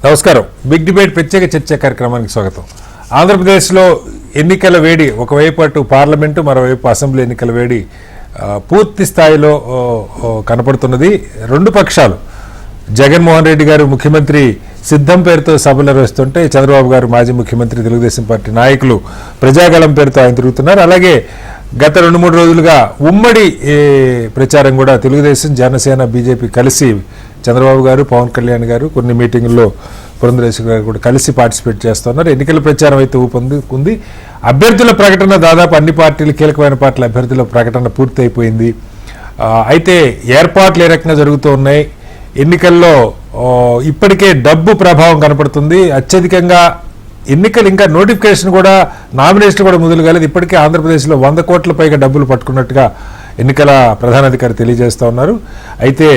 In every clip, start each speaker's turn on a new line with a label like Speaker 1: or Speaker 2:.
Speaker 1: నమస్కారం. Big debate ప్రత్యేక చర్చ కార్యక్రమానికి స్వాగతం. ఆంధ్రప్రదేశ్లో ఎన్నికల వేడి, ఒకవైపు అటు పార్లమెంటు, మరోవైపు అసెంబ్లీ ఎన్నికల వేడి పూర్తి స్థాయిలో కనపడుతున్నది. రెండు పక్షాలు, జగన్మోహన్ రెడ్డి గారు ముఖ్యమంత్రి సిద్ధం పేరుతో సభలు నిర్వహిస్తుంటే, చంద్రబాబు గారు మాజీ ముఖ్యమంత్రి, తెలుగుదేశం పార్టీ నాయకులు ప్రజాగళం పేరుతో ఆయన తిరుగుతున్నారు. అలాగే గత 2-3 రోజులుగా ఉమ్మడి ప్రచారం కూడా తెలుగుదేశం, జనసేన, బీజేపీ కలిసి, చంద్రబాబు గారు, పవన్ కళ్యాణ్ గారు కొన్ని మీటింగుల్లో పురంధరేశ్వరి గారు కూడా కలిసి పార్టిసిపేట్ చేస్తున్నారు. ఎన్నికల ప్రచారం అయితే ఊపందుకుంది. అభ్యర్థుల ప్రకటన దాదాపు అన్ని పార్టీలు, కీలకమైన పార్టీల అభ్యర్థుల ప్రకటన పూర్తి అయిపోయింది. అయితే ఏర్పాట్లు ఏ రకంగా జరుగుతూ ఉన్నాయి, ఎన్నికల్లో ఇప్పటికే డబ్బు ప్రభావం కనపడుతుంది. అత్యధికంగా ఎన్నికలు ఇంకా నోటిఫికేషన్ కూడా, నామినేషన్ కూడా మొదలు కాలేదు. ఇప్పటికే ఆంధ్రప్రదేశ్లో 100 కోట్ల పైగా డబ్బులు పట్టుకున్నట్టుగా ఎన్నికల ప్రధానాధికారి తెలియజేస్తూ ఉన్నారు. అయితే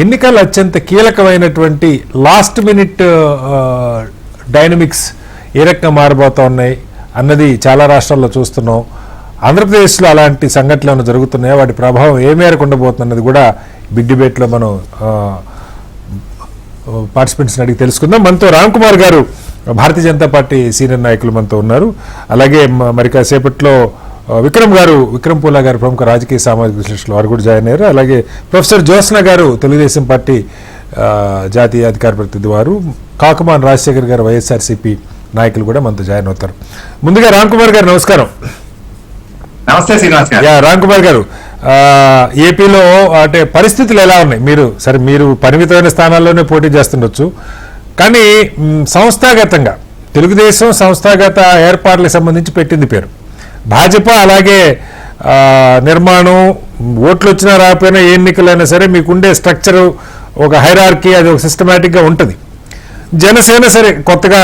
Speaker 1: ఎన్నికలు అత్యంత కీలకమైనటువంటి లాస్ట్ మినిట్ డైనమిక్స్ ఏ రకంగా మారబోతూ ఉన్నాయి అన్నది చాలా రాష్ట్రాల్లో చూస్తున్నాం. ఆంధ్రప్రదేశ్లో అలాంటి సంఘటనలు ఏమైనా జరుగుతున్నాయో, వాటి ప్రభావం ఏ మేరకు ఉండబోతుంది అన్నది కూడా బిగ్ డిబేట్లో మనం పార్టిసిపెంట్స్ని అడిగి తెలుసుకుందాం. మనతో రామ్ కుమార్ గారు, భారతీయ జనతా పార్టీ సీనియర్ నాయకులు మనతో ఉన్నారు. అలాగే మరి కాసేపట్లో విక్రమ్ గారు, విక్రమ్ పూలా గారు, ప్రముఖ రాజకీయ సామాజిక విశ్లేషకులు, వారు కూడా జాయిన్ అయ్యారు. అలాగే ప్రొఫెసర్ జ్యోత్స్న గారు, తెలుగుదేశం పార్టీ జాతీయ అధికార ప్రతినిధి, వారు, కాకుమాన్ రాజశేఖర్ గారు, వైఎస్ఆర్సీపీ నాయకులు కూడా మనతో జాయిన్ అవుతారు. ముందుగా రామ్ కుమార్ గారు నమస్కారం.
Speaker 2: నమస్తే శ్రీనివాస్ గారు.
Speaker 1: రామ్ కుమార్ గారు, ఏపీలో అంటే పరిస్థితులు ఎలా ఉన్నాయి? మీరు పరిమితమైన స్థానాల్లోనే పోటీ చేస్తుండొచ్చు, కానీ సంస్థాగతంగా తెలుగుదేశం సంస్థాగత ఏర్పాట్లకు సంబంధించి పెట్టింది పేరు. భాజపా అలాగే నిర్మాణం, ఓట్లు వచ్చినా రాకపోయినా, ఏ ఎన్నికలైనా సరే మీకుండే స్ట్రక్చరు, ఒక హైరార్కీ, అది ఒక సిస్టమేటిక్గా ఉంటుంది. జనసేన సరే కొత్తగా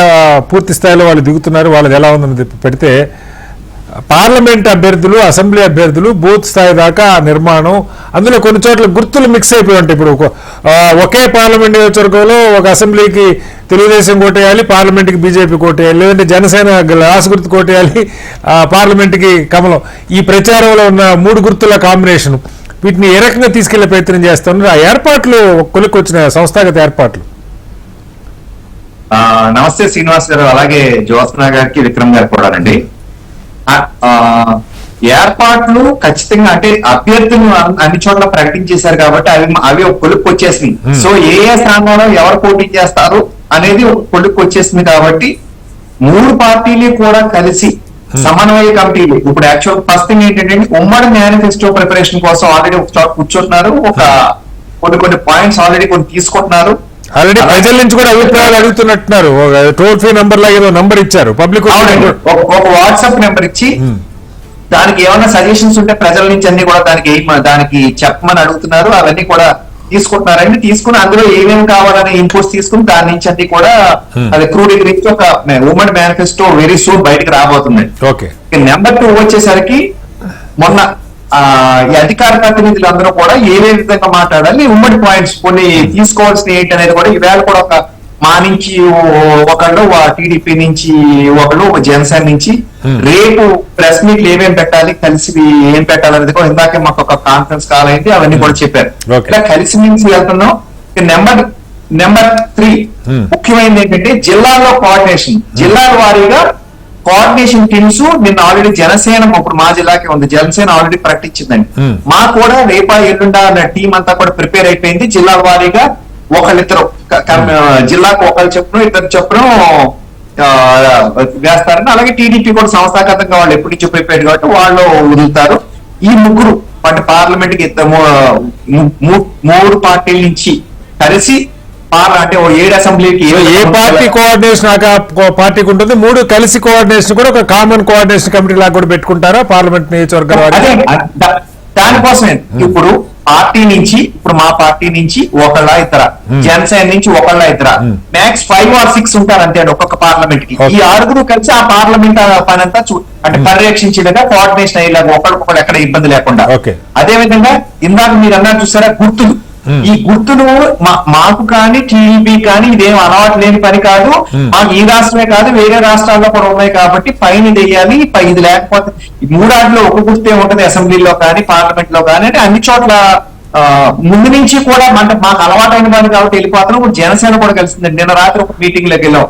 Speaker 1: పూర్తి స్థాయిలో వాళ్ళు దిగుతున్నారు, వాళ్ళది ఎలా ఉందని పెడితే, పార్లమెంట్ అభ్యర్థులు, అసెంబ్లీ అభ్యర్థులు, బూత్ స్థాయి దాకా నిర్మాణం, అందులో కొన్ని చోట్ల గుర్తులు మిక్స్ అయిపోయి ఉంటాయి. ఇప్పుడు ఒకే పార్లమెంట్ నియోజకవర్గంలో ఒక అసెంబ్లీకి తెలుగుదేశం కోటేయాలి, పార్లమెంట్కి బీజేపీ కోటేయాలి, లేదంటే జనసేన గ్లాస్ గుర్తు కోటేయాలి, పార్లమెంట్కి కమలం. ఈ ప్రచారంలో ఉన్న 3 గుర్తుల కాంబినేషన్, వీటిని ఏ రకంగా తీసుకెళ్లే ప్రయత్నం చేస్తున్నారు? ఆ ఏర్పాట్లు కొలుక్కొచ్చిన సంస్థాగత ఏర్పాట్లు.
Speaker 2: నమస్తే శ్రీనివాస్ గారు, అలాగే జ్యోత్స్న గారికి, విక్రమ్ గారికి కూడానండి. ఏర్పాట్లు ఖచ్చితంగా, అంటే అభ్యర్థులు అన్ని చోట్ల ప్రకటించేశారు కాబట్టి అవి ఒక కొలుక్కు వచ్చేసింది. సో ఏ స్థానంలో ఎవరు పోటీ చేస్తారు అనేది ఒక కొలుక్కు వచ్చేసింది కాబట్టి 3 పార్టీలు కూడా కలిసి సమన్వయ కమిటీలు, ఇప్పుడు యాక్చువల్ ఫస్ట్ థింగ్ ఏంటంటే, ఉమ్మడి మేనిఫెస్టో ప్రిపరేషన్ కోసం ఆల్రెడీ ఒక చోట కూర్చుంటున్నారు. కొన్ని పాయింట్స్ ఆల్రెడీ కొన్ని తీసుకుంటున్నారు.
Speaker 1: ఆల్రెడీ ప్రజల నుంచి కూడా అభిప్రాయాలు అడుగుతున్నట్టున్నారు. టోల్ ఫ్రీ నంబర్ లాగా ఏదో నంబర్ ఇచ్చారు, పబ్లిక్
Speaker 2: ఒక వాట్సాప్ నెంబర్ ఇచ్చి దానికి ఏమైనా సజెషన్స్ ఉంటే ప్రజల నుంచి అన్ని కూడా దానికి చెప్పమని అడుగుతున్నారు. అవన్నీ కూడా తీసుకుంటున్నారండి. తీసుకుని అందులో ఏమేమి కావాలనే ఇన్పుట్స్ తీసుకుని దాని నుంచి అన్ని కూడా అది క్రూ డిగ్రీ నుంచి ఒక ఉమ్మడి మేనిఫెస్టో వెరీ సూన్ బయటకు రాబోతుంది. నెంబర్ 2 వచ్చేసరికి, మొన్న ఈ అధికార ప్రతినిధులు అందరూ కూడా ఏ విధంగా మాట్లాడాలి, ఉమ్మడి పాయింట్స్ కొన్ని తీసుకోవాల్సిన ఏంటి అనేది కూడా ఈవేళ కూడా మా నుంచి ఒకళ్ళు, టీడీపీ నుంచి ఒకళ్ళు, జనసేన నుంచి రేపు ప్రెస్ మీట్లు ఏమేమి పెట్టాలి, కలిసి ఏం పెట్టాలనేది కూడా ఇందాకే మాకు ఒక కాన్ఫరెన్స్ కాల్ అయింది, అవన్నీ కూడా చెప్పారు. ఇలా కలిసి నుంచి వెళ్తున్నాం. నెంబర్ 3 ముఖ్యమైనది ఏంటంటే, జిల్లాలో కోఆర్డినేషన్, జిల్లాల వారీగా కోఆర్డినేషన్ టీమ్స్. నిన్న ఆల్రెడీ జనసేన, ఇప్పుడు మా జిల్లాకే ఉంది, జనసేన ఆల్రెడీ ప్రకటించిందండి. మా కూడా రేపా ఎల్లుండా అన్న టీం అంతా కూడా ప్రిపేర్ అయిపోయింది. జిల్లాల వారీగా ఒకళ్ళిద్దరు, జిల్లాకు ఒకళ్ళు చెప్పును, ఇద్దరు చెప్పును వేస్తారని. అలాగే టీడీపీ కూడా సంస్థాగతంగా వాళ్ళు ఎప్పటి నుంచో ప్రిపేర్ కాబట్టి వాళ్ళు వదులుతారు. ఈ ముగ్గురు అంటే పార్లమెంట్ కి 3 పార్టీల నుంచి కలిసి అంటే 7 అసెంబ్లీకి
Speaker 1: ఏ పార్టీ కోఆర్డినేషన్ పార్టీకి ఉంటుంది, 3 కలిసి కోఆర్డినేషన్ కూడా ఒక కామన్ కోఆర్డినేషన్ కమిటీ లాగా కూడా పెట్టుకుంటారా పార్లమెంట్ నియోజకవర్గం?
Speaker 2: దానికోసమే ఇప్పుడు పార్టీ నుంచి, ఇప్పుడు మా పార్టీ నుంచి ఒకళ్ళ ఇద్దర, జనసేన నుంచి ఒకళ్ళ ఇద్దర, మ్యాక్స్ 5 or 6 ఉంటారు అంతే ఒక్కొక్క పార్లమెంట్ కి. ఈ 6 కలిసి ఆ పార్లమెంట్ పని అంతా అంటే పర్యవేక్షించేలాగా, కోఆర్డినేషన్ అయ్యేలాగా, ఒకళ్ళకొకళ్ళు ఎక్కడ ఇబ్బంది లేకుండా. అదే విధంగా ఇందాక మీరు అన్నారు చూసారా, గుర్తులు. ఈ గుర్తులు మాకు కానీ టీడీపీ కానీ ఇదేం అలవాటు లేని పని కాదు. మాకు ఈ రాష్ట్రమే కాదు, వేరే రాష్ట్రాల్లో కూడా ఉన్నాయి కాబట్టి పైన వేయాలి. ఇది లేకపోతే 3 ఒక గుర్తే ఉంటది, అసెంబ్లీలో కానీ పార్లమెంట్ లో కానీ, అంటే అన్ని చోట్ల ముందు నుంచి కూడా మాకు అలవాటైన వాడిని కాబట్టి వెళ్ళిపోతున్నాం. ఇప్పుడు జనసేన కూడా కలిసిందండి. నిన్న రాత్రి ఒక మీటింగ్ లోకి వెళ్ళాం.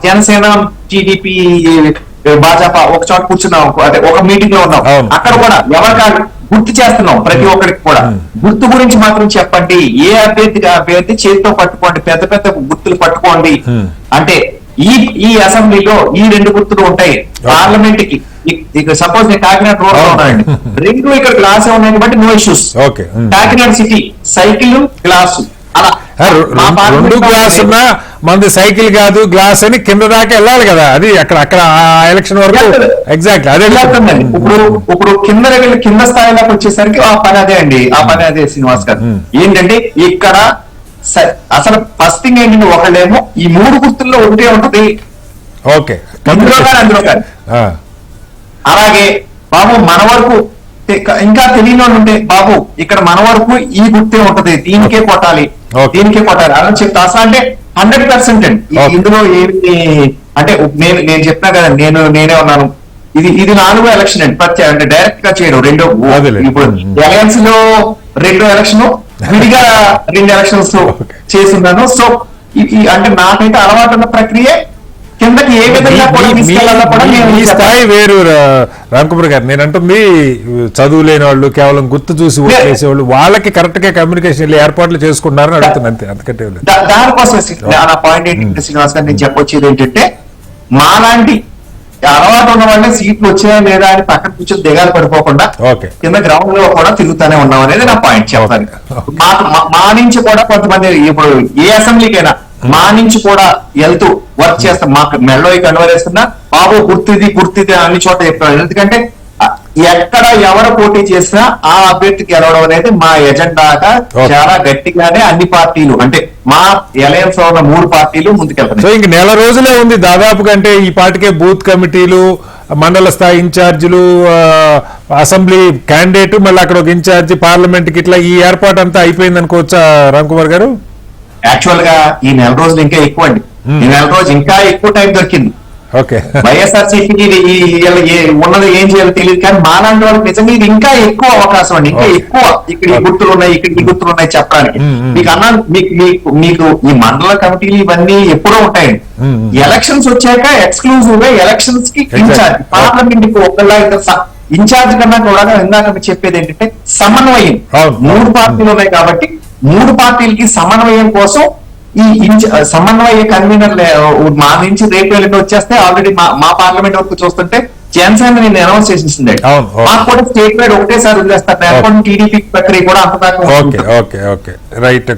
Speaker 2: జనసేన, టీడీపీ, భాజపా ఒక చోట కూర్చున్నాం, అదే ఒక మీటింగ్ లో ఉన్నాం.
Speaker 1: అవును.
Speaker 2: అక్కడ కూడా ఎవరికాలు గుర్తు చేస్తున్నాం ప్రతి ఒక్కరికి కూడా. గుర్తు గురించి మాత్రం చెప్పండి, ఏ అభ్యర్థి చేతితో పట్టుకోండి, పెద్ద పెద్ద గుర్తులు పట్టుకోండి. అంటే ఈ అసెంబ్లీలో ఈ 2 గుర్తులు ఉంటాయి. పార్లమెంట్ కి సపోజ్ నేను కాకినాడ రోడ్ లో ఉన్నానండి, 2 ఇక్కడ గ్లాసే ఉన్నాయి కాబట్టి no issues.
Speaker 1: Okay.
Speaker 2: Kakinada city cycle glass అలా మా
Speaker 1: 2
Speaker 2: పార్లమెంట్
Speaker 1: గ్లాస్ ఉన్నా మంది సైకిల్ కాదు గ్లాస్ అని కింద దాకా వెళ్ళాలి కదా, అది అక్కడ ఆ ఎలక్షన్ వరకు ఎగ్జాక్ట్లీ అదే
Speaker 2: వెళ్తుందండి. ఇప్పుడు కింద స్థాయిలోకి వచ్చేసరికి ఆ పని అదే అండి, ఆ పని అదే శ్రీనివాస్ గారు. ఏంటంటే ఇక్కడ అసలు ఫస్ట్ థింగ్ ఏంటంటే, ఒకళ్ళేమో ఈ 3 గుర్తుల్లో ఒకటే ఉంటది,
Speaker 1: ఓకే.
Speaker 2: అందులో కానీ అలాగే బాబు మన వరకు ఇంకా తెలియని వాళ్ళు ఉంటే, బాబు ఇక్కడ మన వరకు ఈ గుర్తే ఉంటది, దీనికే కొట్టాలి, దీనికే కొట్టాలి అని చెప్తా. అసలు అంటే 100% అండి. ఇందులో ఏమి అంటే నేను చెప్పినా కదా, నేనే ఉన్నాను. ఇది 4వ ఎలక్షన్ అండి, అంటే డైరెక్ట్ గా చేయడం. ఇప్పుడు అలయన్స్ లో 2 ఎలక్షన్, విడిగా 2 ఎలక్షన్స్ చేస్తున్నాను. సో అంటే నాకైతే అలవాటు ఉన్న ప్రక్రియ కిందకి ఏ విధంగా కూడా తీసుకెళ్లాలో కూడా
Speaker 1: ఈ స్థాయి వేరు. రాంకుమార్ గారు, నేను అంటుంది చదువు లేని వాళ్ళు, కేవలం గుర్తు చూసి ఓట్లేసేవాళ్ళు, వాళ్ళకి కరెక్ట్ గా కమ్యూనికేషన్ ఏర్పాట్లు చేసుకుంటున్నారని అడుగుతున్నా, అంతే, అంతకంటే
Speaker 2: దానికోసం నా పాయింట్ ఏంటంటే శ్రీనివాస్ గారు, నేను చెప్పొచ్చేది ఏంటంటే, మాలాంటి అలవాటు ఉన్న వాళ్ళే సీట్లు వచ్చాయా లేదా అని పక్కన కూర్చొని దిగాలు పడిపోకుండా కింద గ్రౌండ్ లో కూడా తిరుగుతూనే ఉన్నాం అనేది నా పాయింట్ చెప్తాను. మా నుంచి కూడా కొంతమంది ఇప్పుడు ఏ అసెంబ్లీకైనా మా నుంచి కూడా వెళ్తూ వర్క్ చేస్తాం. మాకు మెల్లో కన్వరేస్తున్నా, బాబు గుర్తిది అన్ని చోట చెప్తాను. ఎందుకంటే ఎక్కడ ఎవరు పోటీ చేసినా ఆ అభ్యర్థికి గెలవడం అనేది మా ఎజెండాగా చాలా గట్టిగానే అన్ని పార్టీలు, అంటే మా అలయన్స్ లో ఉన్న 3 పార్టీలు ముందుకెళ్తాయి.
Speaker 1: సో ఇంక నెల రోజులే ఉంది దాదాపుగా. అంటే ఈ పార్టీకే బూత్ కమిటీలు, మండల స్థాయి ఇన్ఛార్జీలు, అసెంబ్లీ క్యాండిడేట్, మళ్ళీ అక్కడ ఒక ఇన్ఛార్జి, పార్లమెంట్ కి ఇట్లా ఈ ఏర్పాటు అంతా అయిపోయింది అనుకోవచ్చా రాంకుమార్ గారు?
Speaker 2: యాక్చువల్ గా ఈ నెల రోజులు ఇంకా ఎక్కువ అండి. ఈ నెల రోజు ఇంకా ఎక్కువ టైం దొరికింది.
Speaker 1: ఓకే.
Speaker 2: వైఎస్ఆర్సీపీకి ఉన్నది ఏం చేయాలో తెలియదు, కానీ మాలాంటి వాళ్ళకి నిజంగా ఇది ఇంకా ఎక్కువ అవకాశం అండి. ఇంకా ఎక్కువ ఇక్కడ ఈ గుర్తులు ఉన్నాయి, ఇక్కడ ఈ గుర్తులు ఉన్నాయి చెప్పడానికి. మీకు అన్నా మీకు ఈ మండల కమిటీలు ఇవన్నీ ఎప్పుడో ఉంటాయండి. ఎలక్షన్స్ వచ్చాక ఎక్స్క్లూజివ్ గా ఎలక్షన్స్ కి ఇన్ఛార్జ్, పార్లమెంట్ కి ఒకళ్ళ ఇన్ఛార్జ్ కన్నా కూడా ఇందాక చెప్పేది ఏంటంటే సమన్వయం. 3 పార్టీలు ఉన్నాయి కాబట్టి 3 పార్టీలకి సమన్వయం కోసం ఈ సమన్వయ కన్వీనర్ మా నుంచి రేపు వెళ్ళి వచ్చేస్తే ఆల్రెడీ మా పార్లమెంట్ వరకు చూస్తుంటే జనసేన నేను అనౌన్స్ చేసింది. మాకు కూడా స్టేట్ వైడ్ ఒకటేసారి వదిలేస్తారు. టీడీపీ ప్రక్రియ కూడా అంత దాకా.
Speaker 1: రైట్.